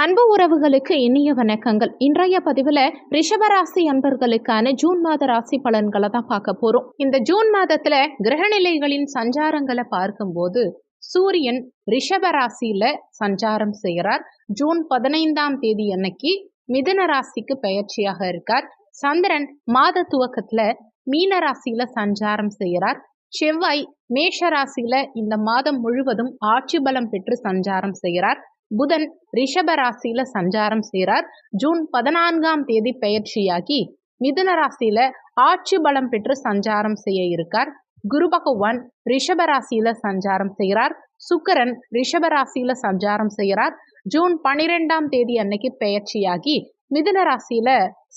அன்பு உறவுகளுக்கு இனிய வணக்கங்கள். இன்றைய பதிவில் ரிஷபராசி அன்பர்களுக்கான ஜூன் மாத ராசி பலன்களை தான் பார்க்க போறோம். இந்த ஜூன் மாதத்துல கிரகநிலைகளின் சஞ்சாரங்களை பார்க்கும்போது சூரியன் ரிஷபராசியில சஞ்சாரம் செய்கிறார். ஜூன் 15ஆம் தேதி அன்னைக்கு மிதுன ராசிக்கு பெயர்ச்சியாக இருக்கார். சந்திரன் மாத துவக்கத்துல மீன ராசியில சஞ்சாரம் செய்கிறார். செவ்வாய் மேஷ ராசியில இந்த மாதம் முழுவதும் ஆட்சி பலம் பெற்று சஞ்சாரம் செய்கிறார். புதன் ரிஷப ராசியில சஞ்சாரம் செய்கிறார். ஜூன் 14ஆம் தேதி பெயர்ச்சியாகி மிதுன ராசியில ஆட்சி பலம் பெற்று சஞ்சாரம் செய்ய இருக்கார். குரு பகவான் ரிஷப ராசியில சஞ்சாரம் செய்கிறார். சுக்கிரன் ரிஷப ராசியில சஞ்சாரம் செய்கிறார். ஜூன் 12ஆம் தேதி அன்னைக்கு பெயர்ச்சியாகி மிதுன ராசியில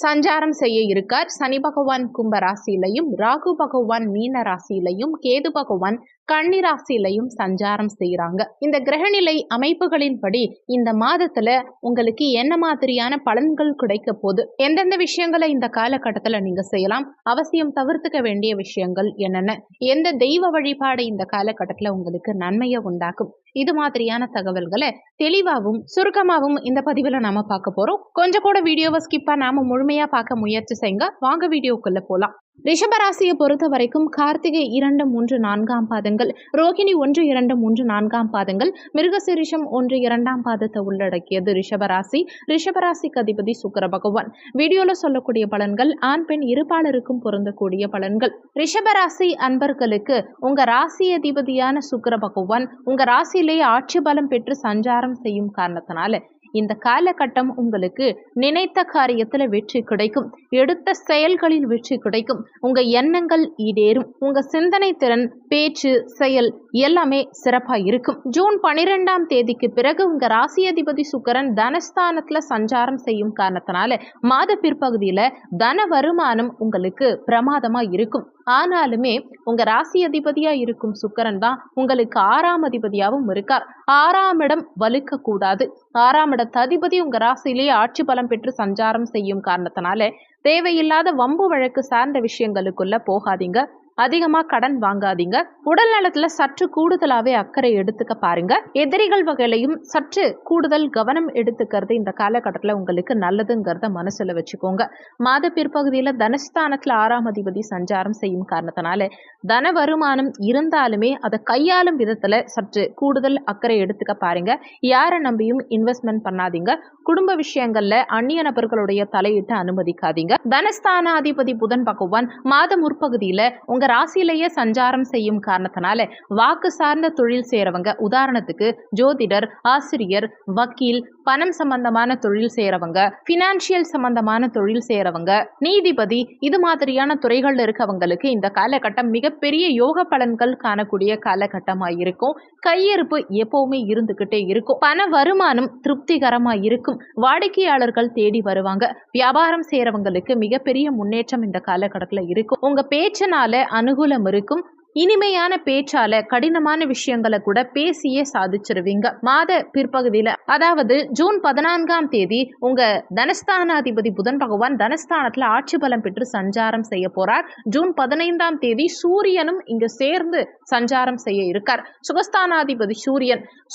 சஞ்சாரம் செய்ய இருக்கார். சனி பகவான் கும்ப ராசியிலையும், ராகு பகவான் மீன ராசியிலையும், கேது பகவான் கன்னி ராசியிலையும் சஞ்சாரம் செய்யறாங்க. இந்த கிரகநிலை அமைப்புகளின்படி இந்த மாதத்துல உங்களுக்கு என்ன மாதிரியான பலன்கள் கிடைக்க போகுது, எந்தெந்த விஷயங்களை இந்த காலகட்டத்துல நீங்க செய்யலாம், அவசியம் தவிர்த்துக்க வேண்டிய விஷயங்கள் என்னென்ன, எந்த தெய்வ வழிபாடு இந்த காலகட்டத்துல உங்களுக்கு நன்மையை உண்டாக்கும், இது மாதிரியான தகவல்களை தெளிவாகவும் சுருக்கமாகவும் இந்த பதிவுல நாம பார்க்க போறோம். கொஞ்சம் கூட வீடியோவை ஸ்கிப்பா நாம முழுமையா பார்க்க முயற்சி செய்யுங்க. வாங்க வீடியோக்குள்ள போலாம். ரிஷபராசியை பொறுத்த வரைக்கும் கார்த்திகை 2, 3, 4ஆம் பாதங்கள், ரோகிணி 1, 2, 3, 4ஆம் பாதங்கள், மிருகசீரிஷம் 1, 2ஆம் பாதத்தை உள்ளடக்கியது ரிஷபராசி. ரிஷபராசிக்கு அதிபதி சுக்கிர பகவான். வீடியோல சொல்லக்கூடிய பலன்கள் ஆண் பெண் இருபாலருக்கும் பொருந்தக்கூடிய பலன்கள். ரிஷபராசி அன்பர்களுக்கு உங்க ராசி அதிபதியான சுக்கிர பகவான் உங்க ராசியிலேயே ஆட்சி பலம் பெற்று சஞ்சாரம் செய்யும் காரணத்தினால இந்த காலகட்டம் உங்களுக்கு நினைத்த காரியத்துல வெற்றி கிடைக்கும், எடுத்த செயல்களில் வெற்றி கிடைக்கும், உங்க எண்ணங்கள் ஈடேறும், உங்க சிந்தனை திறன், பேச்சு, செயல் எல்லாமே சிறப்பா இருக்கும். ஜூன் 12ஆம் தேதிக்கு பிறகு உங்க ராசி அதிபதி சுக்கிரன் தனஸ்தானத்துல சஞ்சாரம் செய்யும் காரணத்தினால மாத பிற்பகுதியில தன வருமானம் உங்களுக்கு பிரமாதமா இருக்கும். ஆனாலுமே உங்க ராசி அதிபதியா இருக்கும் சுக்கிரன் தான் உங்களுக்கு 6ஆம் அதிபதியாகவும் இருக்கார். 6ஆம் இடம் வலுக்க கூடாது. 6ஆம் இடத்து அதிபதி உங்க ராசியிலேயே ஆட்சி பலம் பெற்று சஞ்சாரம் செய்யும் காரணத்தினால தேவையில்லாத வம்பு வழக்கு சார்ந்த விஷயங்களுக்குள்ள போகாதீங்க. அதிகமா கடன் வாங்காதீங்க. உடல் நலத்துல சற்று கூடுதலாவே அக்கறை எடுத்துக்க பாருங்க. எதிரிகள் வகையிலையும் சற்று கூடுதல் கவனம் எடுத்துக்கிறது இந்த காலகட்டத்துல உங்களுக்கு நல்லதுங்கிறத மனசுல வச்சுக்கோங்க. மாத பிற்பகுதியில தனஸ்தானத்துல 6ஆம் அதிபதி சஞ்சாரம் செய்யும் காரணத்தினால தன வருமானம் இருந்தாலுமே அதை கையாளும் விதத்துல சற்று கூடுதல் அக்கறை எடுத்துக்க பாருங்க. யாரை நம்பியும் இன்வெஸ்ட்மெண்ட் பண்ணாதீங்க. குடும்ப விஷயங்கள்ல அந்நிய நபர்களுடைய தலையிட்டு அனுமதிக்காதீங்க. தனஸ்தானாதிபதி புதன் பகவான் மாத முற்பகுதியில உங்க ராசியிலேயே சஞ்சாரம் செய்யும் காரணத்தினால வாக்கு சார்ந்த தொழில் செய்யறவங்க, உதாரணத்துக்கு ஜோதிடர், ஆசிரியர், வக்கீல், பணம் சம்பந்தமான தொழில் செய்யறவங்க, பினான்சியல் சம்பந்தமான தொழில் செய்யறவங்க, நீதிபதி, இது மாதிரியான துறைகள்ல இருக்கவங்களுக்கு இந்த காலகட்டம் மிகப்பெரிய யோக பலன்கள் காணக்கூடிய காலகட்டமா இருக்கும். கையிருப்பு எப்பவுமே இருந்துகிட்டே இருக்கும். பண வருமானம் திருப்திகரமா இருக்கும். வாடிக்கையாளர்கள் தேடி வருவாங்க. வியாபாரம் செய்யறவங்களுக்கு மிகப்பெரிய முன்னேற்றம் இந்த காலகட்டத்துல இருக்கும். உங்க பேச்சினால அனுகூலம் இருக்கும். இனிமையான பேச்சால கடினமான விஷயங்களை கூட பேசியே சாதிச்சிருவீங்க. மாத பிற்பகுதியில, அதாவது ஜூன் 14ஆம் தேதி உங்க தனஸ்தானாதிபதி புதன் பகவான் தனஸ்தானத்துல ஆட்சி பலம் பெற்று சஞ்சாரம் செய்ய போறார். ஜூன் 15ஆம் தேதி சூரியனும் இங்க சேர்ந்து சஞ்சாரம் செய்ய இருக்கார். சுகஸ்தானாதிபதி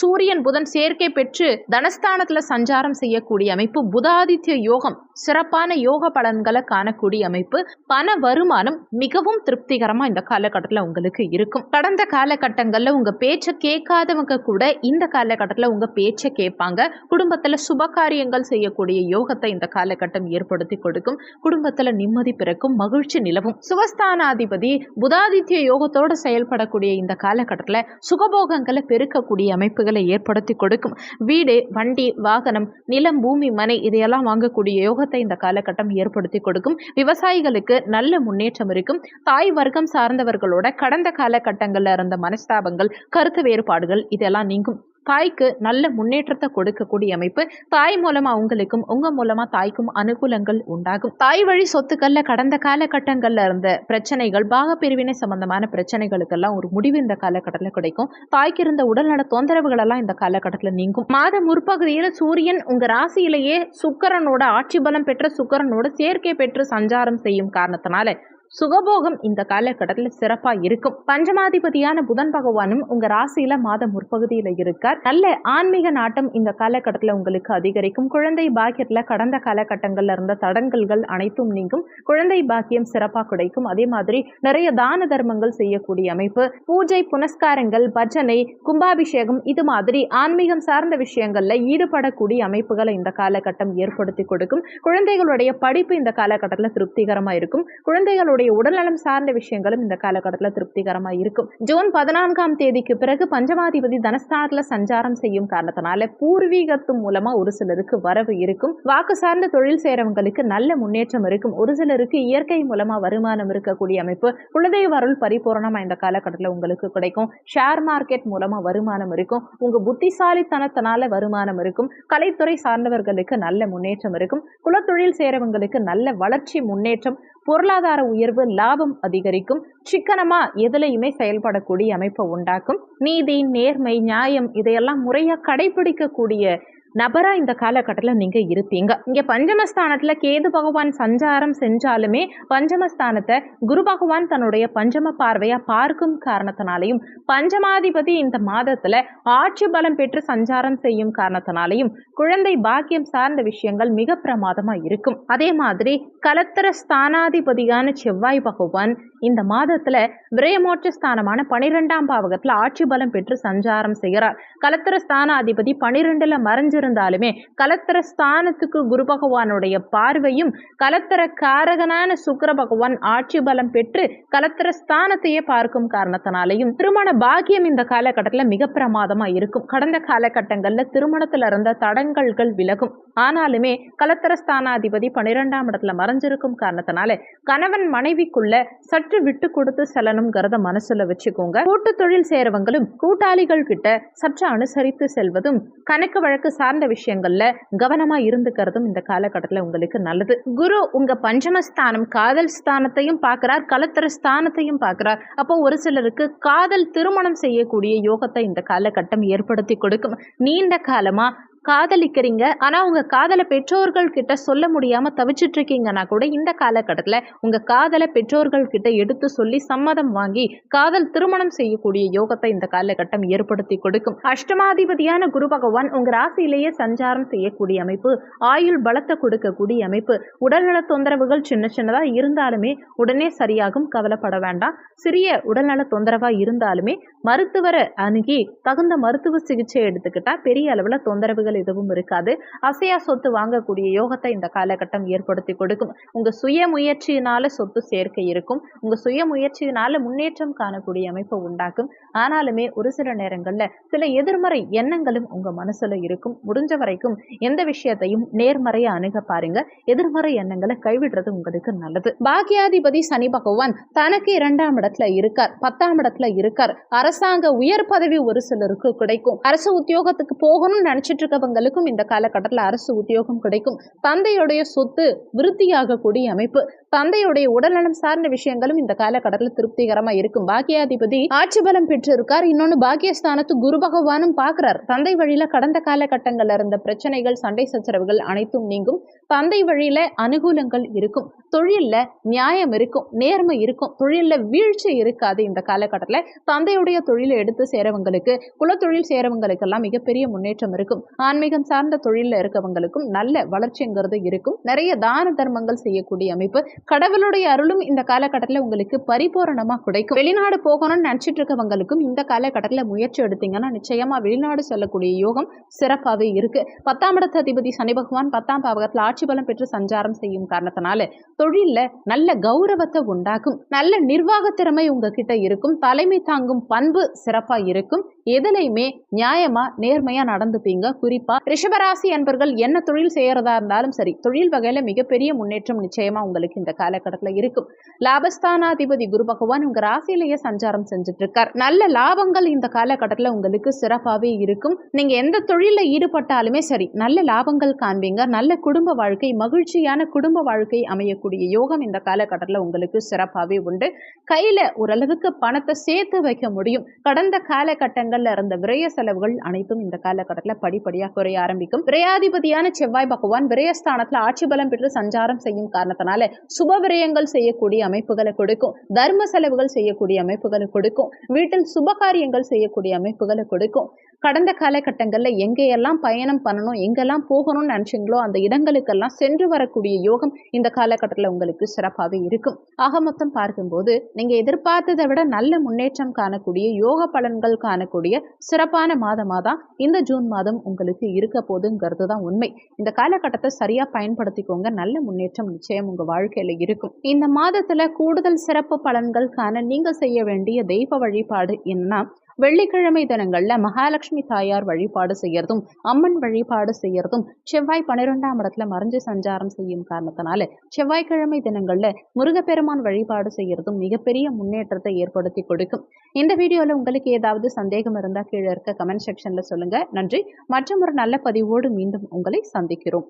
சூரியன் புதன் சேர்க்கை பெற்று தனஸ்தானத்துல சஞ்சாரம் செய்யக்கூடிய அமைப்பு புதாதித்ய யோகம், சிறப்பான யோக பலன்களை காணக்கூடிய அமைப்பு. பண வருமானம் மிகவும் திருப்திகரமா இந்த காலகட்டத்தில் உங்களுக்கு இருக்கும். கடந்த காலகட்டங்கள்ல உங்க பேச்சை கேட்காதவங்க கூட இந்த காலகட்டத்தில் உங்க பேச்சை கேட்பாங்க. குடும்பத்துல சுப காரியங்கள் செய்யக்கூடிய யோகத்தை இந்த காலகட்டம் ஏற்படுத்தி கொடுக்கும். குடும்பத்துல நிம்மதி பிறக்கும், மகிழ்ச்சி நிலவும். சுகஸ்தானாதிபதி புதாதித்ய யோகத்தோடு செயல்படக்கூடிய இந்த காலகட்டத்தில் சுகபோகங்களை பெருக்கக்கூடிய அமைப்புகளை ஏற்படுத்தி கொடுக்கும். வீடு, வண்டி, வாகனம், நிலம், பூமி, மனை இதையெல்லாம் வாங்கக்கூடிய யோகத்தை இந்த காலகட்டம் ஏற்படுத்தி கொடுக்கும். விவசாயிகளுக்கு நல்ல முன்னேற்றம் இருக்கும். தாய் வர்க்கம் சார்ந்தவர்களோட கடந்த காலகட்டங்கள்ல இருந்த மனஸ்தாபங்கள், கருத்து வேறுபாடுகள் இதெல்லாம் நீங்கும். தாய்க்கு நல்ல முன்னேற்றத்தை கொடுக்கக்கூடிய அமைப்பு. தாய் மூலமா உங்களுக்கும், உங்க மூலமா தாய்க்கும் அனுகூலங்கள் உண்டாகும். தாய் வழி சொத்துக்கள்ல கடந்த காலகட்டங்கள்ல இருந்த பிரச்சனைகள், பாக பிரிவினை சம்பந்தமான பிரச்சனைகளுக்கெல்லாம் ஒரு முடிவு இந்த காலகட்டத்தில் கிடைக்கும். தாய்க்கு இருந்த உடல்நல தொந்தரவுகள் எல்லாம் இந்த காலகட்டத்தில் நீங்கும். மாத முற்பகுதியில் சூரியன் உங்க ராசியிலேயே சுக்கிரனோட ஆட்சி பலம் பெற்ற சுக்கிரனோட சேர்க்கை பெற்று சஞ்சாரம் செய்யும் காரணத்தினால சுகபோகம் இந்த காலகட்டத்தில் சிறப்பா இருக்கும். பஞ்சமாதிபதியான புதன் பகவானும் உங்க ராசியில மாத முற்பகுதியில இருக்கார். நல்ல ஆன்மீக நாட்டம் இந்த காலகட்டத்தில் உங்களுக்கு அதிகரிக்கும். குழந்தை பாக்கியத்துல கடந்த காலகட்டங்கள்ல இருந்த தடங்கல்கள் அனைத்தும் நீங்கும். குழந்தை பாக்கியம் சிறப்பா கிடைக்கும். அதே மாதிரி நிறைய தான தர்மங்கள் செய்யக்கூடிய அமைப்பு, பூஜை புனஸ்காரங்கள், பஜனை, கும்பாபிஷேகம் இது மாதிரி ஆன்மீகம் சார்ந்த விஷயங்கள்ல ஈடுபடக்கூடிய அமைப்புகளை இந்த காலகட்டம் ஏற்படுத்தி கொடுக்கும். குழந்தைகளுடைய படிப்பு இந்த காலகட்டத்தில் திருப்திகரமா இருக்கும். குழந்தைகளுடைய உடல்நலம் சார்ந்த விஷயங்களும் இந்த காலகட்டத்தில் திருப்திகரமா இருக்கும். ஜூன் 14ஆம் தேதிக்கு பிறகு பஞ்சமாதிபதி தனஸ்தானத்துல சஞ்சாரம் செய்யும் காரணத்தினால பூர்வீகத்து மூலமா ஒரு சிலருக்கு வரவு இருக்கும். வாக்கு சார்ந்த தொழில் செய்யறவங்களுக்கு நல்ல முன்னேற்றம் இருக்கும். ஒரு சிலருக்கு இயற்கை மூலமா வருமானம் இருக்கக்கூடிய அமைப்பு, குலதெய்வ அருள் பரிபூரணமா இந்த காலகட்டத்தில் உங்களுக்கு கிடைக்கும். ஷேர் மார்க்கெட் மூலமா வருமானம் இருக்கும். உங்க புத்திசாலித்தனத்தினால வருமானம் இருக்கும். கலைத்துறை சார்ந்தவர்களுக்கு நல்ல முன்னேற்றம் இருக்கும். குலத்தொழில் செய்யறவங்களுக்கு நல்ல வளர்ச்சி முன்னேற்றம், பொருளாதார உயர்வு, லாபம் அதிகரிக்கும். சிக்கனமா எதுலையுமே செயல்படக்கூடிய அமைப்பை உண்டாக்கும். நீதி, நேர்மை, நியாயம் இதையெல்லாம் முறையா கடைபிடிக்கக்கூடிய நபரா இந்த காலகட்டத்தில் நீங்க இருப்பீங்க. இங்க பஞ்சமஸ்தானத்துல கேது பகவான் சஞ்சாரம் செஞ்சாலுமே பஞ்சமஸ்தானத்தை குரு பகவான் தன்னுடைய பஞ்சம பார்வையா பார்க்கும் காரணத்தினாலையும், பஞ்சமாதிபதி இந்த மாதத்துல ஆட்சி பலம் பெற்று சஞ்சாரம் செய்யும் காரணத்தினாலையும் குழந்தை பாக்கியம் சார்ந்த விஷயங்கள் மிக பிரமாதமா இருக்கும். அதே மாதிரி கலத்திர ஸ்தானாதிபதியான செவ்வாய் பகவான் இந்த மாதத்துல விரயமோட்ச ஸ்தானமான 12ஆம் பாவகத்துல ஆட்சி பலம் பெற்று சஞ்சாரம் செய்கிறார். கலத்திர ஸ்தானாதிபதி 12ல மறைஞ்சிருந்தாலுமே கலத்திர ஸ்தானத்துக்கு குரு பகவானுடைய பார்வையும், கலத்திர காரகனான சுக்கிர பகவான் ஆட்சி பலம் பெற்று கலத்திர ஸ்தானத்தையே பார்க்கும் காரணத்தினாலையும் திருமண பாக்கியம் இந்த காலகட்டத்தில் மிக பிரமாதமா இருக்கும். கடந்த காலகட்டங்கள்ல திருமணத்துல இருந்த தடங்கல்கள் விலகும். ஆனாலுமே கலத்திர ஸ்தானாதிபதி 12ஆம் இடத்துல மறைஞ்சிருக்கும் காரணத்தினால கணவன் மனைவிக்குள்ள சற்று விட்டு கொடுத்து செல்லணும்ங்கிறத மனசுல வச்சுக்கோங்க. கூட்டு தொழில் செய்யறவங்களும் கூட்டாளிகள் கிட்ட சற்று அனுசரித்து செல்வதும், கணக்கு வழக்கு சார்ந்த விஷயங்கள்ல கவனமா இருந்துக்கிறதும் இந்த காலகட்டத்தில் உங்களுக்கு நல்லது. குரு உங்க பஞ்சமஸ்தானம் காதல் ஸ்தானத்தையும் பார்க்கிறார், கலத்திர ஸ்தானத்தையும் பார்க்கிறார். அப்போ ஒரு சிலருக்கு காதல் திருமணம் செய்யக்கூடிய யோகத்தை இந்த காலகட்டம் ஏற்படுத்தி கொடுக்கும். நீண்ட காலமா காதலிக்கிறீங்க, ஆனா உங்க காதலை பெற்றோர்கள் கிட்ட சொல்ல முடியாம தவிச்சிட்டு இருக்கீங்கன்னா கூட இந்த காலகட்டத்துல உங்க காதலை பெற்றோர்கள் கிட்ட எடுத்து சொல்லி சம்மதம் வாங்கி காதல் திருமணம் செய்யக்கூடிய யோகத்தை இந்த காலகட்டம் ஏற்படுத்தி கொடுக்கும். அஷ்டமாதிபதியான குரு பகவான் உங்க ராசியிலேயே சஞ்சாரம் செய்யக்கூடிய அமைப்பு, ஆயுள் பலத்தை கொடுக்கக்கூடிய அமைப்பு. உடல்நல தொந்தரவுகள் சின்ன சின்னதா இருந்தாலுமே உடனே சரியாகும், கவலைப்பட வேண்டாம். சிறிய உடல்நல தொந்தரவா இருந்தாலுமே மருத்துவரை அணுகி தகுந்த மருத்துவ சிகிச்சை எடுத்துக்கிட்டா பெரிய அளவுல தொந்தரவுகள் எதுவும் இருக்காது. அசையா சொத்து வாங்கக்கூடிய யோகத்தை இந்த காலகட்டம் ஏற்படுத்தி கொடுக்கும். உங்க சுய முயற்சியினால சொத்து சேர்க்கை இருக்கும். உங்க சுய முயற்சியினால முன்னேற்றம் காணக்கூடிய அமைப்பை உண்டாக்கும். ஆனாலுமே ஒரு சில நேரங்கள்ல சில எதிர்மறை எண்ணங்களும் உங்க மனசுல இருக்கும். முடிஞ்ச வரைக்கும் எந்த விஷயத்தையும் நேர்மறையா அணுக பாருங்க. எதிர்மறை எண்ணங்களை கைவிடுறது உங்களுக்கு நல்லது. பாக்கியாதிபதி சனி பகவான் தனக்கு 2ஆம் இடத்துல இருக்கார், 10ஆம் இடத்துல இருக்கார். அரசாங்க உயர் பதவி ஒரு சிலருக்கு கிடைக்கும். அரசு உத்தியோகத்துக்கு போகணும்னு நினைச்சிட்டு இருக்கவங்களுக்கும் இந்த காலகட்டத்தில் அரசு உத்தியோகம் கிடைக்கும். தந்தையுடைய சொத்து விருத்தியாகக்கூடிய அமைப்பு, தந்தையுடைய உடல்நலம் சார்ந்த விஷயங்களும் இந்த காலகட்டத்தில் திருப்திகரமா இருக்கும். பாக்கியாதிபதி ஆட்சி பலம் பெற்று இருக்கார். இன்னொன்னு பாக்கியஸ்தானத்து குரு பகவானும் பார்க்கிறார். தந்தை வழியில கடந்த காலகட்டங்கள்ல இருந்த பிரச்சனைகள், சண்டை சச்சரவுகள் அனைத்தும் நீங்கும். தந்தை வழியில அனுகூலங்கள் இருக்கும். தொழில்ல நியாயம் இருக்கும், நேர்மை இருக்கும். தொழில்ல வீழ்ச்சி இருக்காது. இந்த காலகட்டத்தில் தந்தையுடைய தொழிலை எடுத்து சேரவங்களுக்கு, குலத்தொழில் சேரவங்களுக்கு எல்லாம் மிகப்பெரிய முன்னேற்றம் இருக்கும். ஆன்மீகம் சார்ந்த தொழில இருக்கவங்களுக்கும் நல்ல வளர்ச்சிங்கிறது இருக்கும். நிறைய தான தர்மங்கள் செய்யக்கூடிய அமைப்பு, கடவுளுடைய அருளும் இந்த காலகட்டத்தில் உங்களுக்கு பரிபூரணமா கிடைக்கும். வெளிநாடு போகணும்னு நினைச்சிட்டு இருக்கவங்களுக்கும் இந்த காலகட்டத்தில் முயற்சி எடுத்தீங்கன்னா நிச்சயமா வெளிநாடு செல்லக்கூடிய யோகம் சிறப்பாகவே இருக்கு. 10ஆம் இடத்து அதிபதி சனி பகவான் 10ஆம் பாவகத்தில் ஆட்சி பலம் பெற்று சஞ்சாரம் செய்யும் காரணத்தினால தொழில்ல நல்ல கௌரவத்தை உண்டாக்கும். நல்ல நிர்வாக திறமை உங்ககிட்ட இருக்கும். தலைமை தாங்கும் பண்பு சிறப்பா இருக்கும். எதுலையுமே நியாயமா நேர்மையா நடந்துப்பீங்க. குறிப்பா ரிஷபராசி அன்பர்கள் என்ன தொழில் செய்யறதா இருந்தாலும் சரி, தொழில் வகையில மிகப்பெரிய முன்னேற்றம் நிச்சயமா உங்களுக்கு இந்த காலகட்டத்தில் இருக்கும். லாபஸ்தானாதிபதி குரு பகவான் உங்க ராசியிலேயே சஞ்சாரம் செஞ்சுட்டு இருக்கார். நல்ல லாபங்கள் இந்த காலகட்டத்தில் உங்களுக்கு சிறப்பாகவே இருக்கும். நீங்க எந்த தொழில ஈடுபட்டாலுமே சரி, நல்ல லாபங்கள் காண்பீங்க. நல்ல குடும்ப வாழ்க்கை, மகிழ்ச்சியான குடும்ப வாழ்க்கை அமையக்கூடிய யோகம் இந்த காலகட்டத்தில் உங்களுக்கு சிறப்பாகவே உண்டு. கையில ஓரளவுக்கு பணத்தை சேர்த்து வைக்க முடியும். கடந்த காலகட்டங்கள்ல இருந்த விரய செலவுகள் அனைத்தும் இந்த காலகட்டத்தில் படிப்படியா படிப்படியாக குறைய ஆரம்பிக்கும். விரையாதிபதியான செவ்வாய் பகவான் விரயஸ்தானத்துல ஆட்சி பலம் பெற்று சஞ்சாரம் செய்யும் காரணத்தினால சுப விரயங்கள் செய்யக்கூடிய அமைப்புகளை கொடுக்கும். தர்ம செலவுகள் செய்யக்கூடிய அமைப்புகளை கொடுக்கும். வீட்டில் சுபகாரியங்கள் செய்யக்கூடிய அமைப்புகளை கொடுக்கும். கடந்த காலகட்டங்கள்ல எங்கெல்லாம் பயணம் பண்ணணும், எங்கெல்லாம் போகணும்னு நினைச்சீங்களோ அந்த இடங்களுக்கெல்லாம் சென்று வரக்கூடிய யோகம் இந்த காலகட்டத்தில் உங்களுக்கு சிறப்பாகவே இருக்கும். ஆக மொத்தம் பார்க்கும்போது நீங்க எதிர்பார்த்ததை விட நல்ல முன்னேற்றம் காணக்கூடிய யோக பலன்கள் காணக்கூடிய சிறப்பான மாதமா தான் இந்த ஜூன் மாதம் உங்களுக்கு இருக்க போதுங்கிறது தான் உண்மை. இந்த காலகட்டத்தை சரியா பயன்படுத்திக்கோங்க. நல்ல முன்னேற்றம் நிச்சயம் உங்க வாழ்க்கையில இருக்கும். இந்த மாதத்துல கூடுதல் சிறப்பு பலன்கள் காண நீங்க செய்ய வேண்டிய தெய்வ வழிபாடு என்னன்னா, வெள்ளிக்கிழமை தினங்கள்ல மகாலட்சுமி தாயார் வழிபாடு செய்யறதும், அம்மன் வழிபாடு செய்யறதும், செவ்வாய் 12ஆம் இடத்துல மறைஞ்சு சஞ்சாரம் செய்யும் காரணத்தினால செவ்வாய்க்கிழமை தினங்கள்ல முருகப்பெருமான் வழிபாடு செய்யறதும் மிகப்பெரிய முன்னேற்றத்தை ஏற்படுத்தி கொடுக்கும். இந்த வீடியோல உங்களுக்கு ஏதாவது சந்தேகம் இருந்தா கீழே இருக்க கமெண்ட் செக்ஷன்ல சொல்லுங்க. நன்றி. மற்றும் ஒரு நல்ல பதிவோடு மீண்டும் உங்களை சந்திக்கிறோம்.